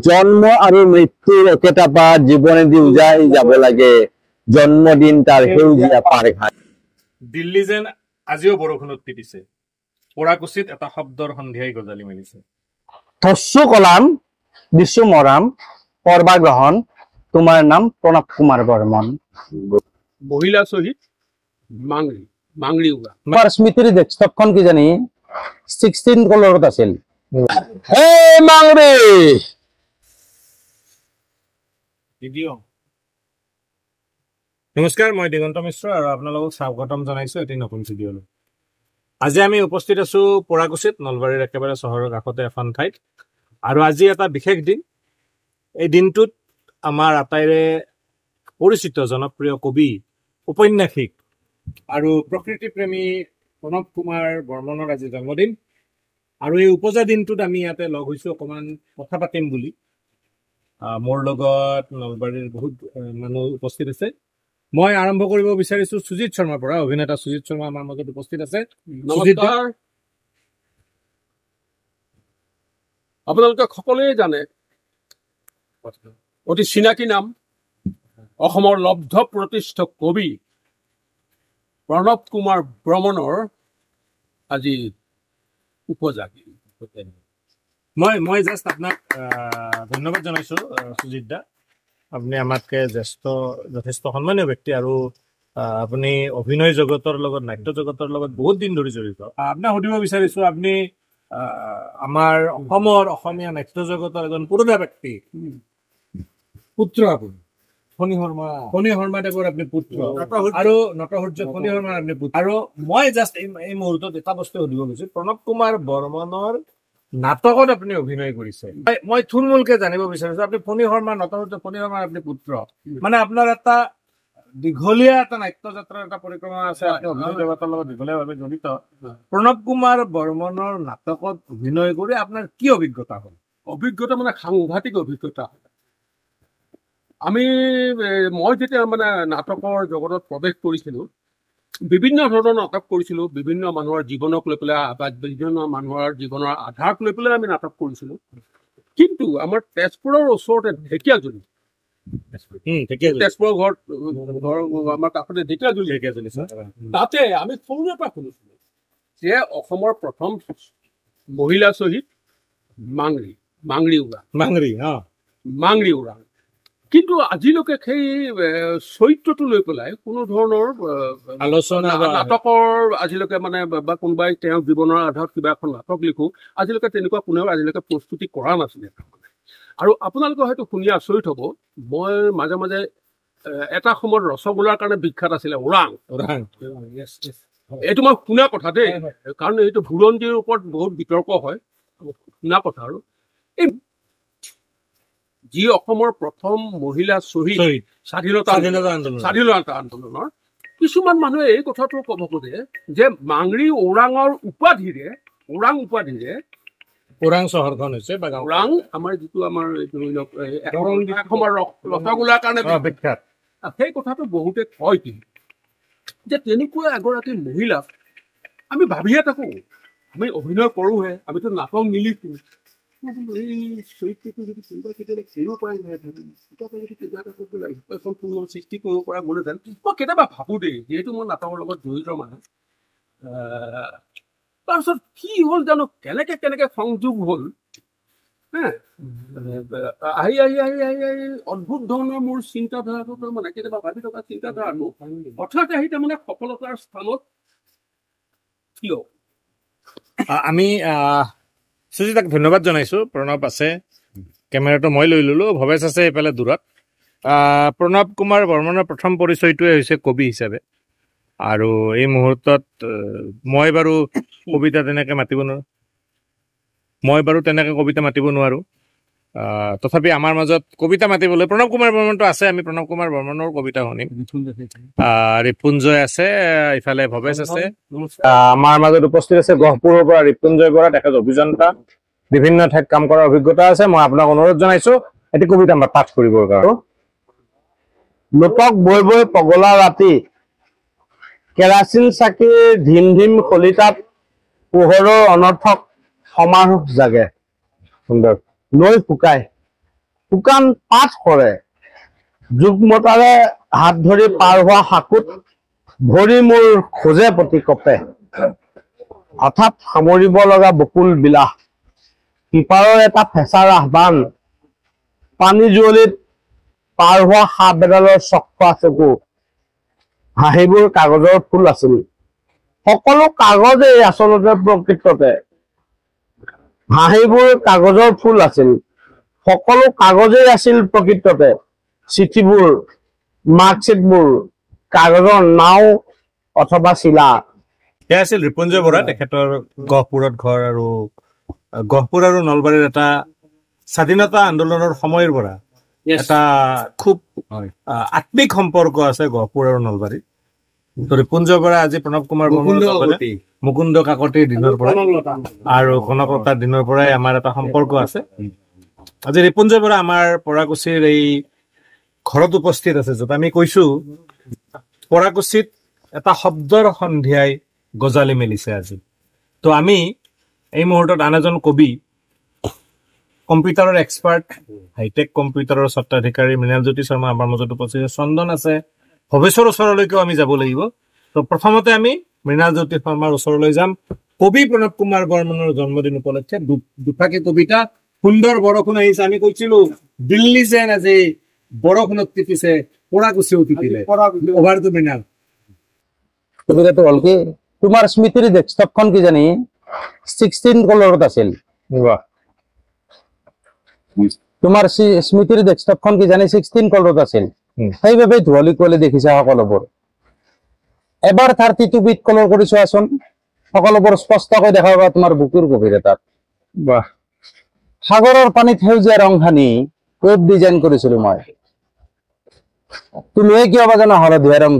জন্ম আৰু মৃত্যুৰ একেটা পাত জীৱনেদি উজাই যাব লাগে জন্মদিন তাৰ সেউজীয়া পাৰ ঘাট। দিল্লী যেন আজিও বৰষুণত তিতিছে, পৰাকুচিত এটা শব্দৰ সন্ধিয়াই গজালি মেলিছে। থস্যু কলাম বিশ্ব মৰাম পৰ্বা গ্ৰহণ তোমাৰ নাম প্ৰণৱ কুমাৰ বৰ্মন। মহিলা শ্বহীদ মাংৰি উগা। তোমাৰ স্মৃতিৰ ডেস্কটপখন কি জানি 16 কলৰত আছিল। নমস্কাৰ, মই দিগন্ত মিশ্ৰ আৰু আপোনালোকক স্বাগতম জনাইছো এটি নতুন ভিডিঅ'লৈ। আজি আমি উপস্থিত আছো পৰাকুচিত, নলবাৰীৰ একেবাৰে চহৰৰ কাষতে এখন ঠাইত। আৰু আজি এটা বিশেষ দিন। এই দিনটোত আমাৰ আটাইৰে পৰিচিত জনপ্ৰিয় কবি, উপন্যাসিক আৰু প্ৰকৃতিপ্ৰেমী প্ৰণৱ কুমাৰ বৰ্মনৰ আজি জন্মদিন। আৰু এই উপজা দিনটোত আমি ইয়াতে লগ হৈছো অকণমান কথা পাতিম বুলি। মোৰ লগত নলবাৰীৰ বহুত মানুহ উপস্থিত আছে। মই আৰম্ভ কৰিব বিচাৰিছো সুজিত শৰ্মাৰ পৰা। অভিনেতা সুজিত শৰ্মা আমাৰ মাজত উপস্থিত আছে। নমস্কাৰ। আপোনালোকে সকলোৱে জানে অতি চিনাকি নাম, অসমৰ লব্ধ প্ৰতিষ্ঠ কবি প্ৰণৱ কুমাৰ বৰ্মনৰ আজি উপজা। মই জাষ্ট আপোনাক ধন্যবাদ জনাইছো সুজিত দা। আপুনি আমাতকে জ্যেষ্ঠ যথেষ্ট সন্মানীয় ব্যক্তি আৰু আপুনি অভিনয় জগতৰ লগত, নাট্য জগতৰ লগত বহুত দিন ধৰি জড়িত। আপোনাক সুধিব বিচাৰিছো, আপুনি আমাৰ অসমীয়া নাট্য জগতৰ এজন পুৰণা ব্যক্তি, পুত্ৰ আপুনি ফণী শৰ্মাদেৱৰ আপুনি পুত্ৰ আৰু নটসূৰ্য ফণী শৰ্মাৰ আপুনি পুত্ৰ। আৰু মই জাষ্ট এই মুহূৰ্তত এটা বস্তু সুধিব বিচাৰিছো, প্ৰণৱ কুমাৰ বৰ্মনৰ নাটকত আপুনি অভিনয় কৰিছে। মই থুলমূলকে জানিব বিচাৰিছো, আপুনি ফণী শৰ্মা, নটসূৰ্য ফণী শৰ্মাৰ আপুনি পুত্ৰ, মানে আপোনাৰ এটা দীঘলীয়া এটা নাট্য যাত্ৰাৰ এটা পৰিক্ৰমা আছে। আপুনি অভিনয় জগতৰ লগত দীঘলীয়াভাৱে জড়িত। প্ৰণৱ কুমাৰ বৰ্মনৰ নাটকত অভিনয় কৰি আপোনাৰ কি অভিজ্ঞতা হ'ল? অভিজ্ঞতা মানে সাংঘাতিক অভিজ্ঞতা। মই যেতিয়া মানে নাটকৰ জগতত প্ৰৱেশ কৰিছিলোঁ, বিভিন্ন ধৰণৰ নাটক কৰিছিলোঁ, বিভিন্ন মানুহৰ জীৱনক লৈ পেলাই বা বিভিন্ন মানুহৰ জীৱনৰ আধাৰক লৈ পেলাই আমি নাটক কৰিছিলোঁ। কিন্তু আমাৰ তেজপুৰৰ ওচৰতে ঢেকীয়াজুলি, তেজপুৰৰ ঘৰ আমাৰ কাষতে ঢেকীয়াজুলি, তাতে আমি সৰুৰে পৰা শুনিছিলোঁ যে অসমৰ প্ৰথম মহিলা শ্বহীদ মাংৰি উৰা। কিন্তু আজিলৈকে সেই চৰিত্ৰটো লৈ পেলাই কোনো ধৰণৰ আলোচনা নাটকৰ আজিলৈকে মানে বা কোনোবাই তেওঁৰ জীৱনৰ আধাৰত কিবা এখন নাটক লিখো, আজিলৈকে তেনেকুৱা কোনেও আজিলৈকে প্ৰস্তুতি কৰা নাছিলে। আৰু আপোনালোকে হয়তো শুনি আচৰিত হ'ব, মই মাজে মাজে এটা সময়ত ৰসগোল্লাৰ কাৰণে বিখ্যাত আছিলে ওৰাং। এইটো মই শুনা কথা দেই, কাৰণ এইটো বুৰঞ্জীৰ ওপৰত বহুত বিতৰ্ক হয়, শুনা কথা। আৰু এই যি অসমৰ প্ৰথম মহিলা শ্বহীদ স্বাধীনতা আন্দোলনৰ, কিছুমান মানুহে এই কথাটো ক'ব খোজে যে মাংৰি ওৰাঙৰ উপাধিৰে, ওৰাং চহৰখন হৈছে ওৰাং আমাৰ যিটো আমাৰ অসমৰ ৰসগোল্লাৰ কাৰণে বিখ্যাত। সেই কথাটো বহুতে কয় যে তেনেকুৱা এগৰাকী মহিলাক আমি ভাবিয়ে থাকো, আমি অভিনয় কৰোহে, আমিতো নাটক নিলিখো। এই চৰিত্ৰটো যদি কোনোবা কেতিয়াবা কৰিব পৰা সৃষ্টি কৰিব পৰা গ'লেহেঁতেন, মই কেতিয়াবা ভাবো দেই, যিহেতু মই নাটকৰ লগত জড়িত মানুহ। তাৰপিছত কি হ'ল জানো, কেনেকে সংযোগ হ'ল, আহি অদ্ভুত ধৰণৰ মোৰ চিন্তাধাৰাটো মানে কেতিয়াবা ভাবি থকা চিন্তাধাৰাটো হঠাৎ আহি তাৰমানে সফলতাৰ স্থানত থিয়। আমি সুজিতাক ধন্যবাদ জনাইছো। প্ৰণৱ আছে, কেমেৰাটো মই লৈ ললো, ভৱেশ আছে এইফালে দূৰত। প্ৰণৱ কুমাৰ বৰ্মনৰ প্ৰথম পৰিচয়টোৱে হৈছে কবি হিচাপে। আৰু এই মুহূৰ্তত মই বাৰু কবিতা তেনেকে মাতিব নোৱাৰো। তথাপি আমাৰ মাজত কবিতা মাতিবলৈ প্ৰণৱ কুমাৰ বৰ্মনটো আছে। আমি প্ৰণৱ কুমাৰ বৰ্মনৰ কবিতা শুনিম। ৰিপুঞ্জয় আছে, ইফালে ভৱেশ আছে। আমাৰ মাজত উপস্থিত আছে গহপুৰৰ পৰা ৰিপুঞ্জয় বৰা, তেখেত অভিযন্তা, বিভিন্ন ঠাইত কাম কৰাৰ অভিজ্ঞতা আছে। মই আপোনাক অনুৰোধ জনাইছো এটি কবিতা পাঠ কৰিবৰ কাৰণে। লোকক বৈ বৈ পগলা ৰাতি, কেৰাচিন চাকিৰ ধিম ধিম খলিতাত পোহৰৰ অনৰ্থক সমাৰোহ জাগে। সুন্দৰ। নৈ শুকাই শুকান পাঠ কৰে যুগমতাৰে হাত ধৰি পাৰ হোৱা শাকুত ভৰি মোৰ খোজে প্ৰতি কপে হঠাৎ সামৰিব লগা বকুল বিলাস সিপাৰৰ এটা ফেঁচাৰ আহ্বান পানী জুৱলিত পাৰ হোৱা সাপ এডালৰ চক্ৰ চকু হাঁহিবোৰ কাগজৰ ফুল আছিল সকলো কাগজেই আচলতে প্ৰকৃততে হাঁহিবোৰ কাগজৰ ফুল আছিল সকলো কাগজেই আছিল প্ৰকৃততে চিঠিবোৰ মাৰ্কশ্বিটবোৰ কাগজৰ নাও অথবা চিলা এয়া আছিল ৰিপুঞ্জয় বৰা তেখেতৰ গহপুৰত ঘৰ আৰু গহপুৰ আৰু নলবাৰীৰ এটা স্বাধীনতা আন্দোলনৰ সময়ৰ পৰা এটা খুব আত্মিক সম্পৰ্ক আছে গহপুৰ আৰু নলবাৰী তো ৰিপুঞ্জয় বৰা আজি প্ৰণৱ কুমাৰ মুকুন্দ কাকতিৰ দিনৰ পৰা আৰু কনকলতাৰ দিনৰ পৰাই আমাৰ এটা সম্পৰ্ক আছে আজি ৰিপুঞ্জয় বৰা আমাৰ পৰাকুছিৰ এই ঘৰত উপস্থিত আছে য'ত আমি কৈছো পৰাকুছিত এটা শব্দৰ সন্ধিয়াই গজালি মেলিছে আজি তো আমি এই মুহূৰ্তত আন এজন কবি কম্পিউটাৰৰ এক্সপাৰ্ট হাইটেক কম্পিউটাৰৰ স্বত্বাধিকাৰী মৃণালজ্যোতি শৰ্মা আমাৰ মাজত উপস্থিত চন্দন আছে ভৱেশ্বৰ ওচৰলৈকেও আমি যাব লাগিব তো প্ৰথমতে আমি মৃণালজ্যোতি শৰ্মাৰ ওচৰলৈ যাম কবি প্ৰণৱ কুমাৰ বৰ্মনৰ জন্মদিন উপলক্ষে দুফাকে কবিতা সুন্দৰ বৰষুণ আহিছে আমি কৈছিলো দিল্লী যেন আজি বৰষুণত তিতিছে পৰাকুছিও তিতিলে অভাৰ টু মৃণাল কবিতাটো হ'ল কি তোমাৰ স্মৃতিৰ ডেস্কটপখন কি জানি 16 কলৰত আছিল তোমাৰ স্মৃতিৰ ডেস্কটপখন কি জানি 16 কলৰত আছিল সেইবাবে ধুৱলি কুঁৱলী দেখিছা সকলোবোৰ এবাৰ 32 বিট কলৰ কৰি চোৱাচোন সকলোবোৰ স্পষ্টকৈ দেখা পাবা তোমাৰ বুকুৰ গভীৰতাত সাগৰৰ পানীত সেউজীয়া ৰং সানি ৱেব ডিজাইন কৰিছিলো মই তুমিয়ে কিয় বা জানা হালধীয়া ৰং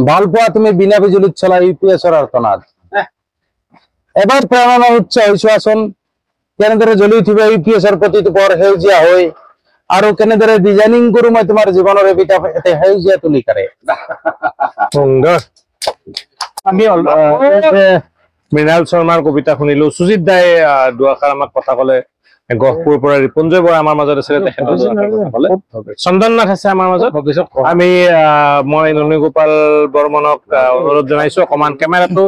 ভাল পোৱা তুমি বিনা বিজুলীত চলা ইউপিএছৰ আৰ্তনাদ এবাৰ প্ৰেৰণাৰ উৎস হৈ চোৱাচোন কেনেদৰে জ্বলি উঠিব ইউপিএছৰ প্ৰতিটো বৰ সেউজীয়া হৈ আৰু কেনেদৰে ডিজাইনিং কৰো মই তোমাৰ জীৱনৰ এবিটা সেউজীয়া তুলিকাৰে সুন্দৰ আমি মৃণাল শৰ্মাৰ কবিতা শুনিলো সুজিত দায়ে দুআষাৰ আমাক কথা কলে গহপুৰৰ পৰা ৰিপুঞ্জয় বৰা আমাৰ মাজত আছে তেখেতৰ চন্দন নাথ আছে আমাৰ মাজত আমি মই ননীগোপাল বৰ্মনক অনুৰোধ জনাইছো অকমান কেমেৰাটো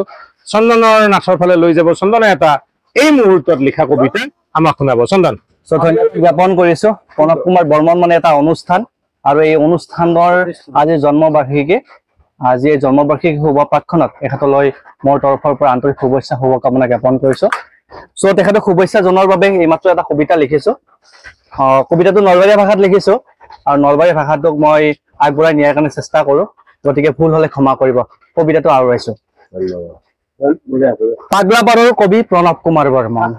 চন্দনৰ নাথৰ ফালে লৈ যাব চন্দনে এটা এই মুহূৰ্তত লিখা কবিতা আমাক শুনাব চন্দন জ্ঞাপন কৰিছো প্ৰণৱ কুমাৰ বৰ্মন মানে এটা অনুষ্ঠান আৰু এই অনুষ্ঠানৰ আজি জন্মবাৰ্ষিকী আজি এই জন্মবাৰ্ষিকী শুভপাঠখনত এখেতলৈ মোৰ তৰফৰ পৰা আন্তৰিক শুভেচ্ছা শুভকামনা জ্ঞাপন কৰিছো সো তেখেতক শুভেচ্ছা জনোৱাৰ বাবে এইমাত্ৰ এটা কবিতা লিখিছো কবিতাটো নলবাৰীয়া ভাষাত লিখিছো আৰু নলবাৰী ভাষাটোক মই আগবঢ়াই নিয়াৰ কাৰণে চেষ্টা কৰো গতিকে ভুল হলে ক্ষমা কৰিব কবিতাটো আওৰাইছো পাগলাপাৰৰ কবি প্ৰণৱ কুমাৰ বৰ্মন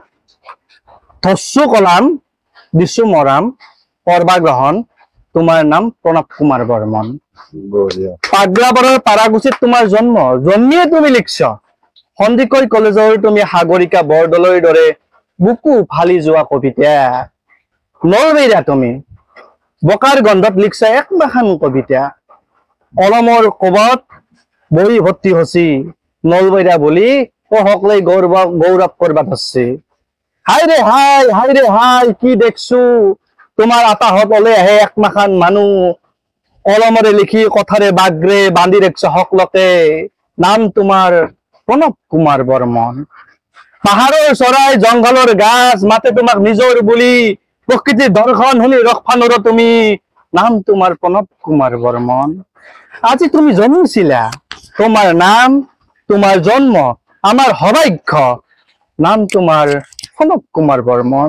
ধস্যু কলাম দিছো মৰাম কৰবা গ্ৰহণ তোমাৰ নাম প্ৰণৱ কুমাৰ বৰ্মন পাগলাপাৰৰ পাৰাগুচিত তোমাৰ জন্ম জন্মিয়ে তুমি লিখছ সন্দিকৈ কলেজৰ তুমি সাগৰিকা বৰদলৈৰ দৰে বুকু ফালি যোৱা কবিতা নলবেইৰা তুমি বকাৰ গন্ধত লিখছা একমাখান কবিতা কলমৰ কবত বহি ভৰ্তি হচি নলবেইৰা বুলি পঢ়কলৈ গৌৰৱ কৰবা ধৰছে হাই ৰে হাই কি দেখছো তোমাৰ আতাহত ওলাই আহে একমাখান মানুহ কলমৰে লিখি কথাৰে বাগৰে বান্ধি ৰাখছ সকলোকে নাম তোমাৰ প্ৰণৱ কুমাৰ বৰ্মন পাহাৰৰ চৰাই জংঘলৰ গাছ মাতে তোমাক নিজৰ বুলি প্ৰকৃতিৰ দৰ্শন শুনি ৰসফানৰ তুমি নাম তোমাৰ প্ৰণৱ কুমাৰ বৰ্মন আজি তুমি জন্মিছিলা তোমাৰ নাম তোমাৰ জন্ম আমাৰ সৌভাগ্য নাম তোমাৰ প্ৰণৱ কুমাৰ বৰ্মন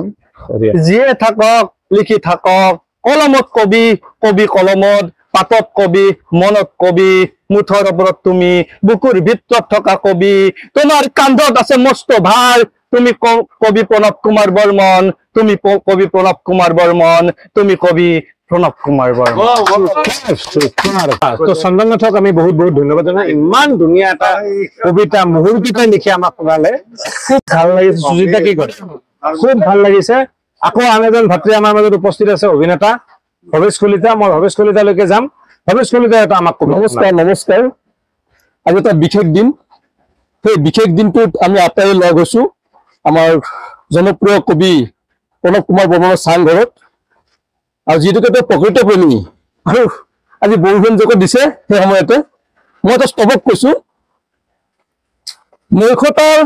যিয়ে থাকক লিখি থাকক কলমত কবি কবি কলমত পাতত কবি মনত কবি মুঠৰ ওপৰত তুমি বুকুৰ ভিতৰত থকা কবি তোমাৰ কান্ধত আছে মস্ত ভাৰ তুমি কবি প্ৰণৱ কুমাৰ বৰ্মন তুমি কবি প্ৰণৱ কুমাৰ বৰ্মন তুমি কবি প্ৰণৱ কুমাৰ বৰ্মন তো চন্দন নাথক আমি বহুত বহুত ধন্যবাদ জনাই ইমান ধুনীয়া এটা কবিতা মুহূৰ্ততে লিখি আমাক শুনালে খুব ভাল লাগিছে সুজিতা কি কৰে খুব ভাল লাগিছে আকৌ আন এজন ভাতৃ আমাৰ মাজত উপস্থিত আছে অভিনেতা ভৱেশ কলিতা মই ভৱেশ কলিতালৈকে যাম ভৱেশ কলিতা এটা আমাক নমস্কাৰ আজি এটা বিশেষ দিন সেই বিশেষ দিনটোত আমি আটাইয়ে লগ হৈছো আমাৰ জনপ্ৰিয় কবি প্ৰণৱ কুমাৰ বৰ্মনৰ চাংঘৰত আৰু যিহেতুকে তেওঁ প্ৰকৃত প্ৰেমী আৰু আজি বৰষুণ জগত দিছে সেই সময়তে মই এটা স্তৱক কৈছো, নৈকতাৰ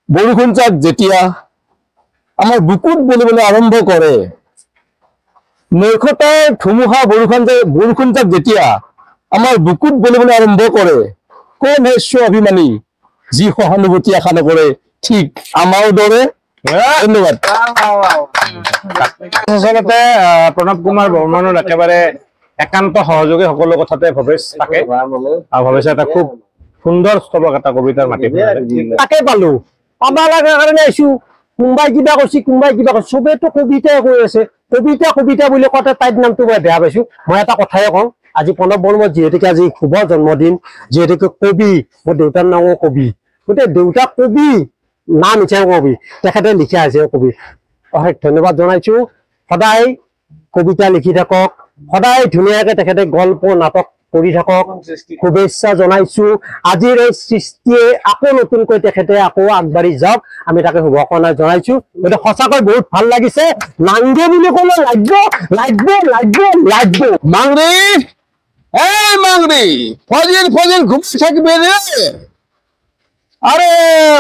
বৰষুণ জাক যেতিয়া আমাৰ বুকুত বলিবলৈ আৰম্ভ কৰে, নৈকতাৰ ধুমুহা বৰষুণ জাক যেতিয়া আমাৰ বুকুত বলিবলৈ আৰম্ভ কৰে, কোন হে স্ব অভিমানী যি সহানুভূতি আশা নকৰে ঠিক আমাৰ দৰে। ধন্যবাদ। আচলতে প্ৰণৱ কুমাৰ বৰ্মনৰ একেবাৰে একান্ত সহযোগী সকলো কথাতে ভৱেশ থাকে আৰু ভৱেশে এটা খুব সুন্দৰ স্তৱক এটা কবিতাৰ মাটি তাকে পালো পাবা লগাৰ কাৰণে আহিছো। কোনোবাই কিবা কৈছে, কোনোবাই কিবা কৈছে, চবেইতো কবিতাই কৈ আছে। কবিতা বুলি কওঁতে তাইৰ নামটো মই বেয়া পাইছো। মই এটা কথাই কওঁ, আজি প্ৰণৱ বৰ্মৰ যিহেতুকে আজি শুভ জন্মদিন, যিহেতুকে কবি, মোৰ দেউতাৰ নামো কবি, গতিকে দেউতা কবি নাম হিচাপে কবি, তেখেতে লিখা আছে কবি। অশেষ ধন্যবাদ জনাইছো। সদায় কবিতা লিখি থাকক, সদায় ধুনীয়াকে তেখেতে গল্প নাটক কৰি থাকক, শুভেচ্ছা জনাইছো। আজিৰ এই সৃষ্টিয়ে আকৌ নতুনকৈ তেখেতে আকৌ আগবাঢ়ি যাওক, আমি তাকে শুভকামনা জনাইছো। গতিকে সঁচাকৈ বহুত ভাল লাগিছে। নাংগে বুলি ক'লে লাগিব। মাংৰি, এই মাংৰি, ফজিল ঘুমাই থাকিবি রে। আরে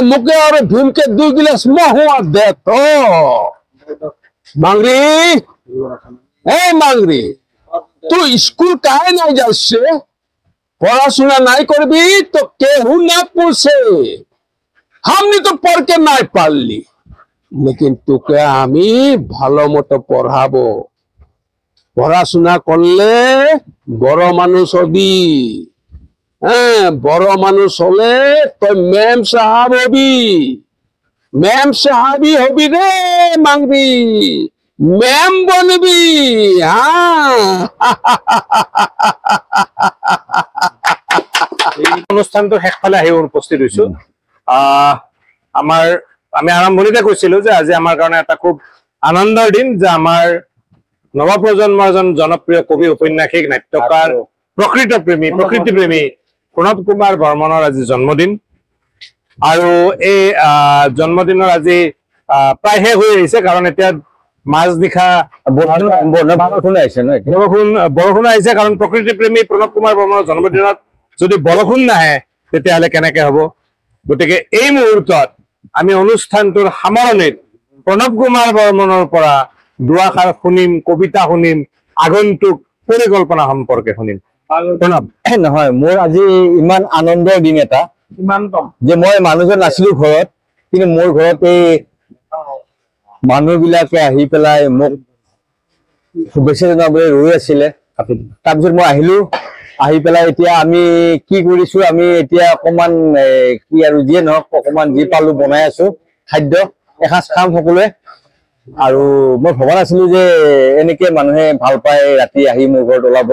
মুখে আরে ভীমকে 2 গিলাস মহুয়া দে তো। মাংরি, এই মাংরি, তুই স্কুল কাহে নাই যাচ্ছে? পড়াশোনা নাই করবি তো কেহু না পুষে। हमने तो पढ़ के নাই পারলি, लेकिन তোকে আমি ভালো মতো পড়াবো। পড়াশোনা করলে বড় মানুষ হবি। হ্যাঁ, বড় মানুষ হলে তুই ম্যাম সাহাব হবি। ম্যাম সাহাবি হবি রে মাংবি, ম্যাম বনবি। অনুষ্ঠানটো শেষফালে আহি উপস্থিত হৈছো। আমি আৰম্ভণিতে কৈছিলো যে আজি আমাৰ কাৰণে এটা খুব আনন্দৰ দিন, যে আমাৰ নৱপ্ৰজন্মৰ এজন জনপ্ৰিয় কবি, ঔপন্যাসিক, নাট্যকাৰ, প্ৰকৃতি প্ৰেমী প্ৰণৱ কুমাৰ বৰ্মনৰ আজি জন্মদিন। আৰু এই জন্মদিনৰ আজি প্ৰায় শেষ হৈ আহিছে, কাৰণ এতিয়া মাজনিশা বৰষুণ আহিছে। কাৰণ প্ৰকৃতি প্ৰেমী প্ৰণৱ কুমাৰ বৰ্মনৰ জন্মদিনত যদি বৰষুণ নাহে তেতিয়াহ'লে কেনেকে হ'ব? গতিকে এই মুহূৰ্তত আমি অনুষ্ঠানটোৰ সামৰণিত প্ৰণৱ কুমাৰ বৰ্মনৰ পৰা দুআষাৰ শুনিম, কবিতা শুনিম, আগন্তুক পৰিকল্পনা সম্পৰ্কে শুনিম। প্ৰণৱ, নহয়, মোৰ আজি ইমান আনন্দৰ দিন এটা যে মই মানুহজন নাছিলো ঘৰত, কিন্তু মোৰ ঘৰত এই মানুহ বিলাকে আহি পেলাই মোক শুভেচ্ছা জনাবলৈ ৰৈ আছিলে। তাৰপিছত মই আহিলো, আহি পেলাই এতিয়া আমি কি কৰিছো, আমি এতিয়া অকমান কি আৰু যিয়ে নহওক অকমান যি পালো বনাই আছো খাদ্য, এসাঁজ খাম সকলোৱে। আৰু মই ভবা নাছিলো যে এনেকে মানুহে ভাল পায় ৰাতি আহি মোৰ ঘৰত ওলাব।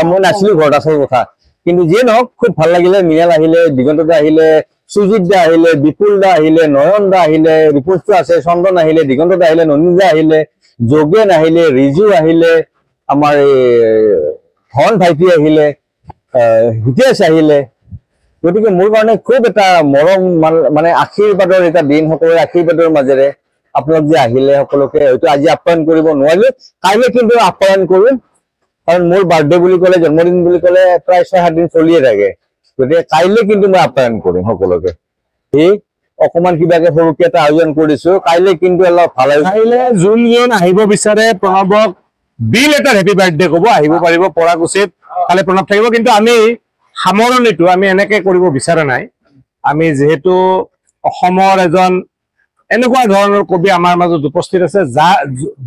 মই নাছিলো ঘৰত আচল কথা, কিন্তু যিয়ে নহওক খুব ভাল লাগিলে। মৃণাল আহিলে, দিগন্ত দা আহিলে, সুজিত দা আহিলে, বিপুল দা আহিলে, নয়ন দা আহিলে, ৰিপুঞ্জ আছে, চন্দন আহিলে, দিগন্ত দা আহিলে, নন্দী দা আহিলে, যোগেন আহিলে, ৰিজু আহিলে, আমাৰ ধন ভাইটি আহিলে, হিতেশ আহিলে। গতিকে মোৰ কাৰণে খুব এটা মৰম, মানে আশীৰ্বাদৰ এটা দিন। সকলোৰে আশীৰ্বাদৰ মাজেৰে আপোনালোক যে আহিলে, সকলোকে হয়তো আজি আপ্যায়ন কৰিব নোৱাৰিলো, কাইলৈ কিন্তু আপ্যায়ন কৰিম। কাৰণ মোৰ বাৰ্থডে বুলি ক'লে, জন্মদিন বুলি ক'লে প্ৰায় 6-7 দিন চলিয়ে থাকে। গতিকে কাইলৈ কিন্তু মই আপ্যায়ন কৰিম সকলোকে। এই অকমান কিবাকে সৰুকে এটা আয়োজন কৰিছো, কাইলৈ কিন্তু অলপ ভাল লাগিব। কাইলৈ যোন আহিব বিচাৰে প্ৰণৱক বিল এটা হেপী বাৰ্থডে ক'ব, আহিব পাৰিব। পৰাকুচিত কালি প্ৰণৱ থাকিব, কিন্তু আমি সামৰণিটো আমি এনেকে কৰিব বিচৰা নাই। আমি যিহেতু অসমৰ এজন এনেকুৱা ধৰণৰ কবি আমাৰ মাজত উপস্থিত আছে,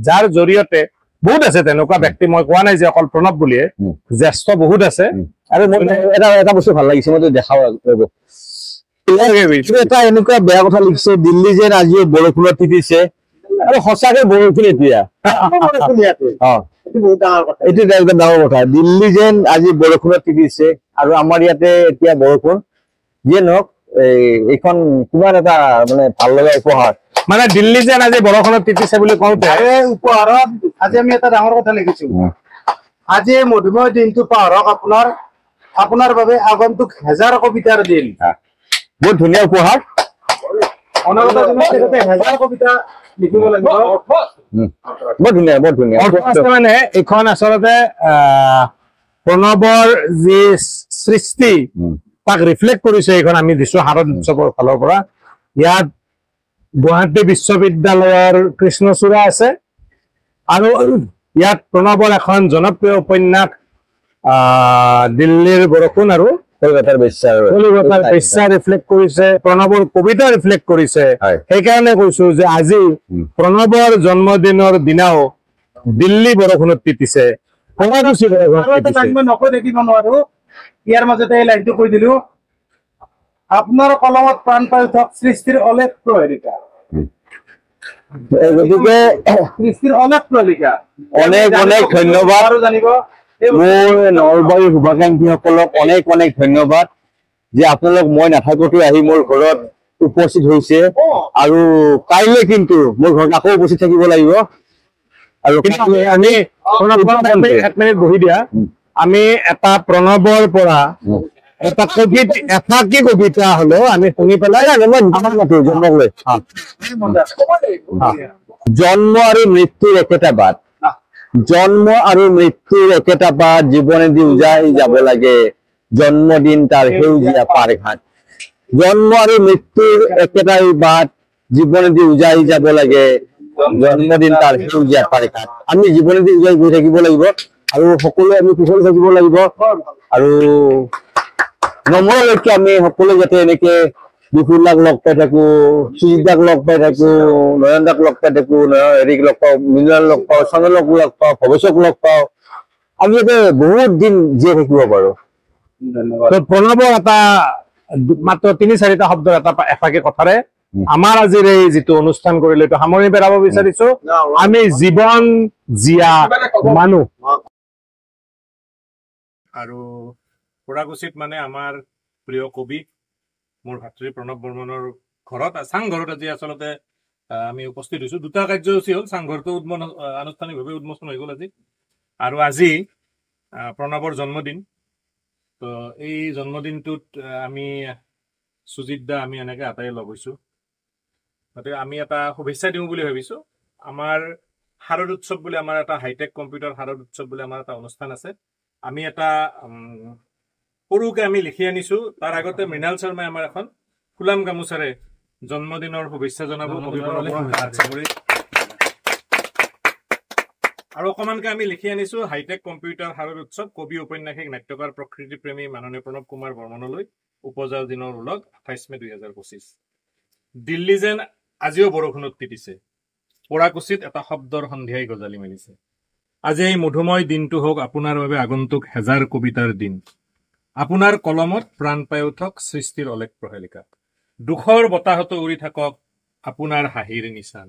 যাৰ জৰিয়তে বহুত আছে তেনেকুৱা ব্যক্তি, মই কোৱা নাই যে অকল প্ৰণৱ বুলিয়ে, জ্যেষ্ঠ বহুত আছে। আৰু মোৰ এটা বস্তু ভাল লাগিছে, মই দেখাও এটা এনেকুৱা বেয়া কথা লিখিছে, দিল্লী যেন আজি বৰষুণত তিতিছে। আৰু সঁচাকে বৰষুণ এতিয়া, এইটো একদম ডাঙৰ কথা। দিল্লী যেন আজি বৰষুণত তিতিছে আৰু আমাৰ ইয়াতে এতিয়া বৰষুণ। যিয়ে নহওক এইখন কিমান এটা মানে ভাল লগা উপহাৰ। মানে দিল্লী যেন আজি বৰষুণত তিতিছে বুলি কওঁতে উপহাৰত আজি আমি এটা ডাঙৰ কথা লিখিছো। আজি এই মধুময় দিনটো পাহৰক আপোনাৰ বাবে আগন্তুক 1000 কবিতাৰ দিন। বহুত ধুনীয়া উপহাৰ। অনাগত দিনত 1000 কবিতা লিখিব লাগিব। বৰ ধুনীয়া বৰ ধুনীয়া অৰ্থ আছে মানে এইখন আচলতে প্ৰণৱৰ যি সৃষ্টি তাক ৰিফ্লেক্ট কৰিছে এইখন আমি দিছো শাৰদ উৎসৱৰ ফালৰ পৰা ইয়াত গুৱাহাটী বিশ্ববিদ্যালয়ৰ কৃষ্ণচূড়া আছে আৰু ইয়াত প্ৰণৱৰ এখন জনপ্ৰিয় উপন্যাস দিল্লীৰ বৰষুণ আৰু কলকাতাৰ বেশ্যা ৰিফ্লেক্ট কৰিছে প্ৰণৱৰ কবিতা ৰিফ্লেক্ট কৰিছে সেইকাৰণে কৈছো যে আজি প্ৰণৱৰ জন্মদিনৰ দিনাও দিল্লী বৰষুণত তিতিছে নকৈ দেখিব নোৱাৰো ইয়াৰ মাজতে এই লাইনটো কৈ দিলো আপোনাৰ কলমত প্ৰাণ পাই উঠক সৃষ্টিৰ অলেখ প্ৰহেলিকা গতিকে সৃষ্টিৰ অলেখ প্ৰহেলিকা অনেক অনেক ধন্যবাদ আৰু জানিব মোৰ নলবাৰীৰ শুভাকাংক্ষীসকলক অনেক অনেক ধন্যবাদ যে আপোনালোক মই নাথাকোঁতে আহি মোৰ ঘৰত উপস্থিত হৈছে আৰু কাইলৈ কিন্তু মোৰ ঘৰত আকৌ উপস্থিত থাকিব লাগিব আৰু আমি এক মিনিট বহি দিয়া আমি এটা প্ৰণৱৰ পৰা এটা কবিতা এফাকি কবিতা হলেও আমি শুনি পেলাই জন্মক লৈ জন্ম আৰু মৃত্যুৰ একেটা বাট জন্ম আৰু মৃত্যুৰ একেটা বাট জীৱনেদি উজাই যাব লাগে জন্মদিন তাৰ সেউজীয়া পাৰঘাট জন্ম আৰু মৃত্যুৰ একেটাই বাট জীৱনেদি উজাই যাব লাগে জন্মদিন তাৰ সেউজীয়া পাৰঘাট আমি জীৱনেদি উজাই গৈ থাকিব লাগিব আৰু সকলোৱে আমি কুশল থাকিব লাগিব আৰু নম্বৰলৈকে আমি সকলোৱে যাতে এনেকে বিপুলাক লগ পাই থাকো সুজিতাক লগ পাই থাকো নয়নদাক লগ পাই থাকো হেৰিক লগ পাওঁ মিলন লগ পাওঁ চন্দনক লগ পাওঁ ভৱেশক লগ পাওঁ আমি যাতে বহুত দিন জীয়াই থাকিব পাৰো প্ৰণৱৰ এটা মাত্ৰ ৩-৪টা শব্দৰ এটা এফাকি কথাৰে আমাৰ আজিৰ এই যিটো অনুষ্ঠান কৰিলো এইটো সামৰণি পেলাব বিচাৰিছো আমি জীৱন জীয়া মানুহ আৰু পুৰাকুচিত মানে আমাৰ প্ৰিয় কবি মোৰ ভাতৃ প্ৰণৱ বৰ্মনৰ ঘৰত চাংঘৰত আজি আচলতে আমি উপস্থিত হৈছো দুটা কাৰ্যসূচী হ'ল চাংঘৰটো আনুষ্ঠানিকভাৱে উন্মোচন হৈ গ'ল আজি আৰু আজি প্ৰণৱৰ জন্মদিন তো এই জন্মদিনটোত আমি সুজিত দা আমি এনেকৈ আটাই লগ হৈছোঁ গতিকে আমি এটা শুভেচ্ছা দিওঁ বুলি ভাবিছোঁ আমাৰ শাৰদ উৎসৱ বুলি আমাৰ এটা হাইটেক কম্পিউটাৰ শাৰদ উৎসৱ বুলি আমাৰ এটা অনুষ্ঠান আছে আমি এটা সৰুকে আমি লিখি আনিছোঁ তাৰ আগতে মৃণাল শৰ্মাই আমাৰ এখন ফুলাম গামোচাৰে জন্মদিনৰ শুভেচ্ছা জনাব আৰু অকণমানকে আমি লিখি আনিছোঁ হাইটেক কম্পিউটাৰ শাৰদ উৎসৱ কবি ঔপন্যাসিক নাট্যকাৰ প্ৰকৃতিপ্ৰেমী মাননীয় প্ৰণৱ কুমাৰ বৰ্মনলৈ উপজা দিনৰ ওলগ 28 মে 2025 দিল্লী যেন আজিও বৰষুণত তিতিছে পুৰাকুচিত এটা শব্দৰ সন্ধিয়াই গজালি মেলিছে আজি এই মধুময় দিনটো হওক আপোনাৰ বাবে আগন্তুক হেজাৰ কবিতাৰ দিন আপোনাৰ কলমত প্ৰাণ পাই উঠক সৃষ্টিৰ অলেখ প্ৰহেলিকা দুখৰ বতাহতো উৰি থাকক আপোনাৰ হাঁহিৰ নিচান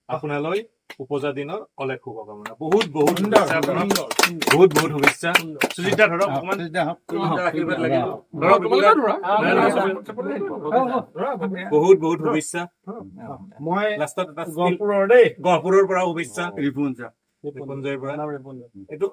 আপোনালৈ উপজা দিনৰ অলেখ শুভকামনা বহুত বহুত বহুত বহুত শুভেচ্ছা সুজিতা ধৰক অকমান আশীৰ্বাদ লাগিব বহুত বহুত শুভেচ্ছা মই লাষ্টত এটা গহপুৰৰ পৰা শুভেচ্ছা ৰিপুঞ্জয়ৰ পৰা এইটো